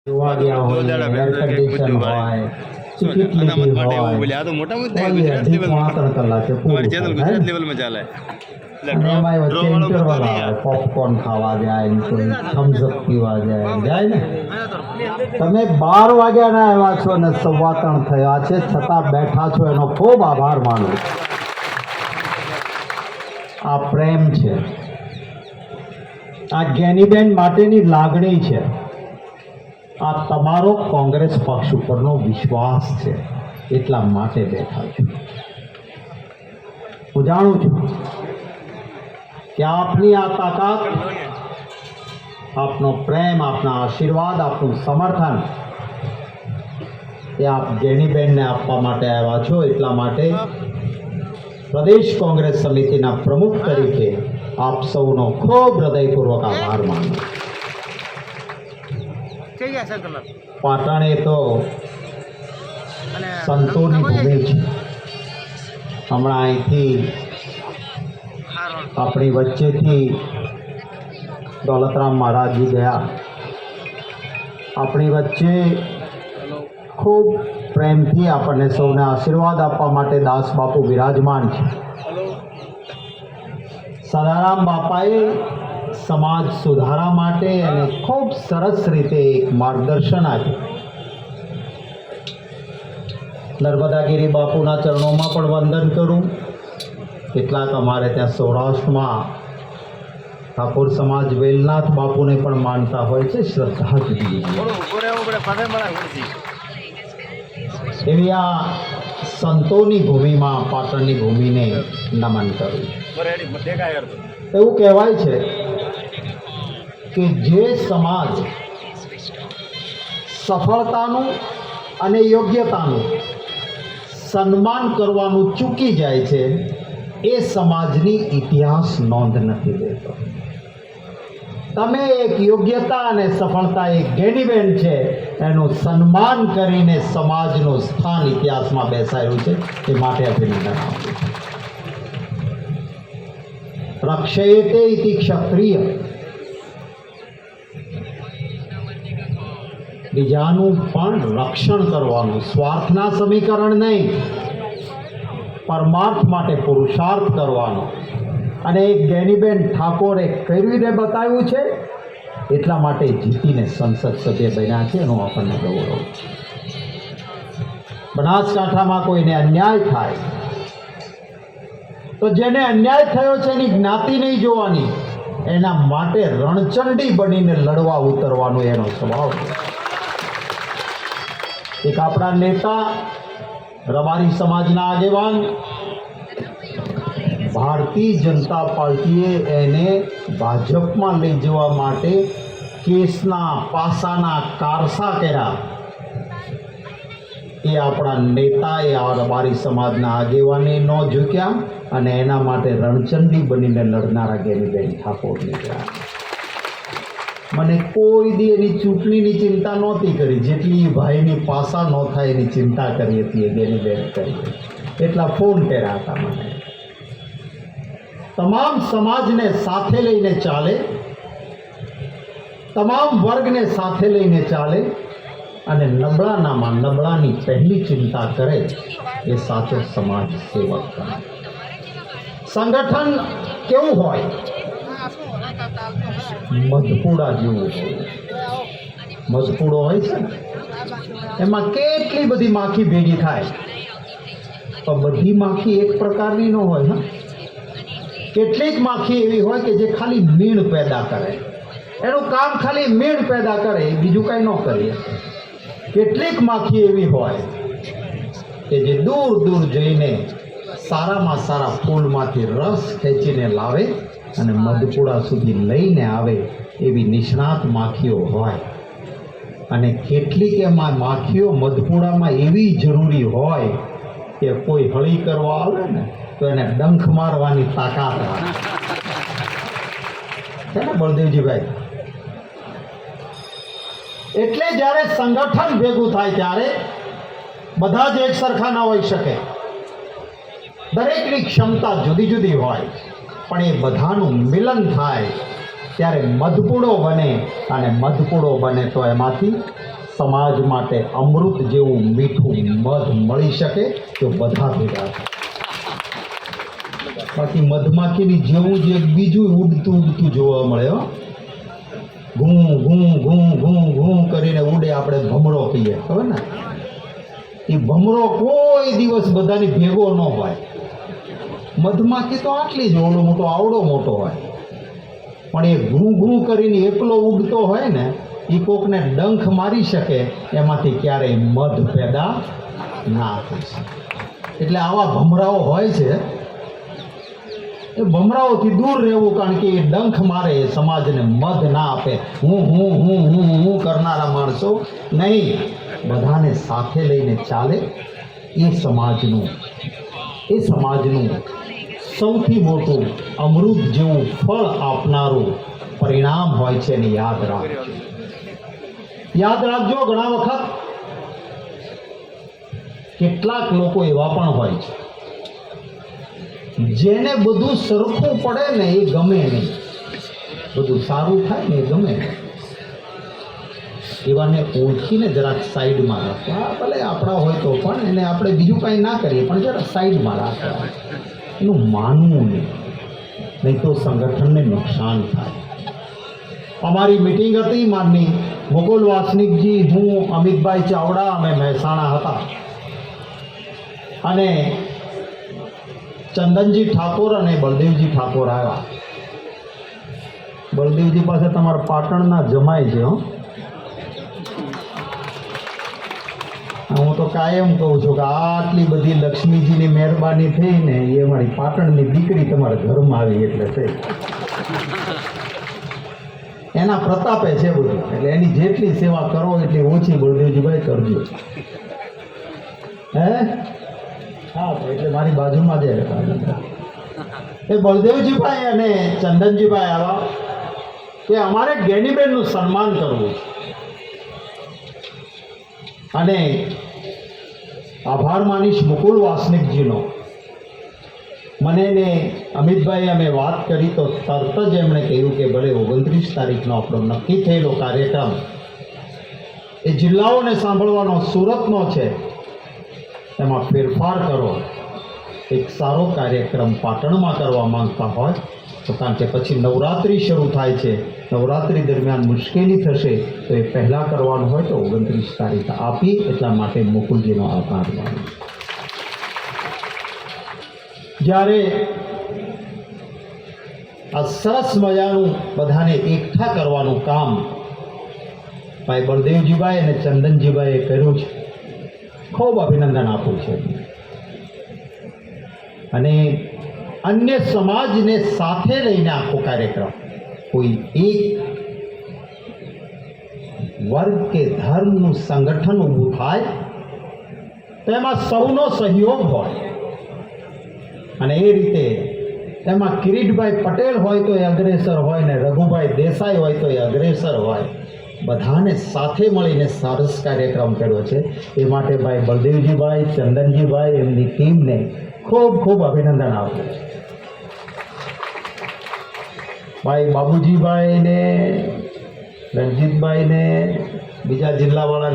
જોવા ગયા હોય, એર કન્ડિશન હોય, ટિકિટ લીધી હોય, ત્રણ કલાકે પૂરું થાય ને. અને એમાંય વચ્ચે ઇન્ટરવલ આવે, પોપકોર્ન ખાવા જાય ને કોઈ થમ્સઅપ પીવા જાય ને. તમે 12 વાગ્યાના આવ્યા છો અને 3:15 થયા છે, છતાં બેઠા છો, એનો ખૂબ આભાર માનું. આ પ્રેમ છે, આ જ્ઞાનીબેન માટેની લાગણી છે, આ તમારો કોંગ્રેસ પક્ષ ઉપરનો વિશ્વાસ છે, એટલા માટે બેઠા છું. હું જાણું છું કે આપની આ તાકાત, આપનો પ્રેમ, આપના આશીર્વાદ, આપનું સમર્થન એ આપ જ્ઞાનીબેનને આપવા માટે આવ્યા છો. એટલા માટે પ્રદેશ કોંગ્રેસ સમિતિના પ્રમુખ તરીકે આપ સૌનો ખૂબ હૃદયપૂર્વક આભાર માનું. પાટણ એ તો સંતોની ભૂમિ છે. હમણાં અહીંથી આપણી વચ્ચેથી દોલતરામ મહારાજજી ગયા. આપણી વચ્ચે ખૂબ પ્રેમથી આપણને સૌને આશીર્વાદ આપવા માટે દાસ બાપુ વિરાજમાન છે. સદારામ બાપાએ સમાજ સુધારા માટે અને ખૂબ સરસ રીતે એક માર્ગદર્શન આપ્યું. નર્મદાગીરી બાપુના ચરણોમાં પણ વંદન કરું. કેટલાક અમારે ત્યાં સૌરાષ્ટ્રમાં ઠાકોર સમાજ વેલનાથ બાપુને પણ માનતા હોય છે. શ્રદ્ધા જુદી એવી આ સંતોની ભૂમિમાં, પાટણની ભૂમિને નમન કરું. એવું કહેવાય છે કે જે સમાજ સફળતાનું અને યોગ્યતાનું સન્માન કરવાનું ચૂકી જાય છે, એ સમાજની ઇતિહાસ નોંધ નથી લેતો. તમે એક યોગ્યતા અને સફળતા, એક જ્ઞાનીબેન છે, એનું સન્માન કરીને સમાજનું સ્થાન ઇતિહાસમાં બેસાયું છે. એ માટે અભિનંદન આપું છું. રક્ષયેતે ઇતિ ક્ષત્રિય. બીજાનું પણ રક્ષણ કરવાનું, સ્વાર્થના સમીકરણ નહીં, પરમાર્થ માટે પુરુષાર્થ કરવાનો. અને એક જ્ઞાનીબેન ઠાકોરે કરીને બતાવ્યું છે, એટલા માટે જીતીને સંસદ સભ્ય બન્યા છે. એનું આપણને ગૌરવ. બનાસકાંઠામાં કોઈને અન્યાય થાય તો જેને અન્યાય થયો છે એની જ્ઞાતિ નહીં જોવાની, એના માટે રણચંડી બનીને લડવા ઉતરવાનું એનો સ્વભાવ છે. એક આપણા નેતા, રબારી સમાજના આગેવાન, ભારતીય જનતા પાર્ટીએ એને ભાજપમાં લઈ જવા માટે કેસના પાસાના કારસા કર્યા. એ આપણા નેતા, એ આ રબારી સમાજના આગેવાને ન ઝૂક્યા અને એના માટે રણચંડી બનીને લડનારા જ્ઞાનીબેન ઠાકોર નીકળ્યા. મને કોઈ દી એની ચૂંટણીની ચિંતા નહોતી કરી, જેટલી ભાઈની પાસા ન થાય એની ચિંતા કરી હતી એ જ્ઞાનીબેન કરી. એટલા ફોન કર્યા હતા મને. તમામ સમાજને સાથે લઈને ચાલે, તમામ વર્ગને સાથે લઈને ચાલે અને નબળાનામાં નબળાની પહેલી ચિંતા કરે, એ સાચો સમાજ સેવક બને. સંગઠન કેવું હોય? મધપૂડા જેવું હોય. મધપૂડો હોય છે ને, એમાં કેટલી બધી માખી ભેગી થાય, પણ બધી માખી એક પ્રકારની ન હોય. હા, કેટલીક માખી એવી હોય કે જે ખાલી મીણ પેદા કરે. એનું કામ ખાલી મીણ પેદા કરે, બીજું કાંઈ ન કરીએ. કેટલીક માખી એવી હોય કે જે દૂર દૂર જઈને સારામાં સારા ફૂલમાંથી રસ ખેંચીને લાવે અને મધપૂડા સુધી લઈને આવે. એવી નિષ્ણાત માખીઓ હોય. અને કેટલીક એમાં માખીઓ મધપૂડામાં એવી જરૂરી હોય કે કોઈ હળી કરવા આવે ને તો એને ડંખ મારવાની તાકાત આવે છે ને બળદેવજીભાઈ. એટલે જ્યારે સંગઠન ભેગું થાય ત્યારે બધા જ એક સરખા ના હોઈ શકે. દરેકની ક્ષમતા જુદી જુદી હોય, પણ એ બધાનું મિલન થાય ત્યારે મધપૂડો બને. અને મધપૂડો બને તો એમાંથી સમાજ માટે અમૃત જેવું મીઠું મધ મળી શકે તો બધા ભેગા થાય. બાકી મધમાખીની જેવું જ એક બીજું ઉડતું ઉડતું જોવા મળે હો. ઘૂં ઘૂં ઘૂં ઘૂં ઘૂં કરીને ઉડે. આપણે ભમરો કહીએ, ખબર ને? એ ભમરો કોઈ દિવસ બધાની ભેગો ન હોય. મધમાખી તો આટલી જ ઓળો મોટો આવડો મોટો હોય, પણ એ ઘૂં ઘૂં કરીને એકલો ઉડતો હોય ને, એ કોકને ડંખ મારી શકે એમાંથી ક્યારેય મધ પેદા ના થઈ શકે. એટલે આવા ભમરાઓ હોય છે, એ ભમરાઓથી દૂર રહેવું, કારણ કે એ ડંખ મારે, એ સમાજને મધ ના આપે. હું કરનારા માણસો નહીં, બધાને સાથે લઈને ચાલે એ સમાજનું સૌથી મોટું અમૃત જેવું ફળ આપનારું પરિણામ હોય છે. એને યાદ રાખજો. ઘણા વખત કેટલાક લોકો એવા પણ હોય છે જેને બધું સરખું પડે ને એ ગમે નહીં, બધું સારું થાય ને એ ગમે નહીં. એવાને ઓળખીને જરાક સાઈડમાં રાખવા. ભલે આપણા હોય તો પણ એને આપણે બીજું કાંઈ ના કરીએ, પણ જરાક સાઈડમાં રાખવા. એનું માનવું નહીં તો સંગઠનને નુકસાન થાય. અમારી મિટિંગ હતી, માનની મુકુલ વાસનિકજી, હું, અમિતભાઈ ચાવડા, અમે મહેસાણા હતા, અને ચંદનજી ઠાકોર અને બળદેવજી ઠાકોર આવ્યા. બળદેવજી પાસે તમારા પાટણના જમાય છે. હું તો કાયમ કહું છું કે આટલી બધી લક્ષ્મીજીની મહેરબાની થઈ ને, એ મારી પાટણની દીકરી તમારા ઘરમાં આવી એટલે થઈ. એના પ્રતાપે છે બધું. એટલે એની જેટલી સેવા કરો એટલી ઓછી બળદેવજીભાઈ કરજો. હે? હા, એટલે મારી બાજુમાં જ એ બળદેવજીભાઈ અને ચંદનજીભાઈ આવ્યા કે અમારે જ્ઞાનીબેનનું સન્માન કરવું છે. અને આભાર માનીશ મુકુલ વાસનિકજીનો. મને ને અમિતભાઈ અમે વાત કરી તો તરત જ એમણે કહ્યું કે ભલે 29 તારીખનો આપણો નક્કી થયેલો કાર્યક્રમ એ જિલ્લાઓને સાંભળવાનો સુરતનો છે, એમાં ફેરફાર કરો. એક સારો કાર્યક્રમ પાટણમાં કરવા માંગતા હોય તો, કારણ કે પછી નવરાત્રિ શરૂ થાય છે, નવરાત્રિ દરમિયાન મુશ્કેલી થશે, તો એ પહેલાં કરવાનું હોય તો 29 તારીખ આપી. એટલા માટે મુકુલજીનો આભાર માનું. જ્યારે આ સરસ મજાનું બધાને એકઠા કરવાનું કામ ભાઈ બળદેવજીભાઈ અને ચંદનજીભાઈએ કર્યું છે, ખૂબ અભિનંદન આપું છું. અને અન્ય સમાજને સાથે લઈને આખો કાર્યક્રમ, કોઈ એક વર્ગ કે ધર્મનું સંગઠન ઊભું થાય તો એમાં સૌનો સહયોગ હોય. અને એ રીતે એમાં કિરીટભાઈ પટેલ હોય તો એ અગ્રેસર હોય, ને રઘુભાઈ દેસાઈ હોય તો એ અગ્રેસર હોય. બધાને સાથે મળીને સરસ કાર્યક્રમ કર્યો છે. એ માટે ભાઈ બળદેવજીભાઈ, ચંદનજીભાઈ, એમની ટીમને ખૂબ ખૂબ અભિનંદન આપું છું. ભાઈ બાબુજીભાઈને, રણજીતભાઈને, બીજા જિલ્લાવાળા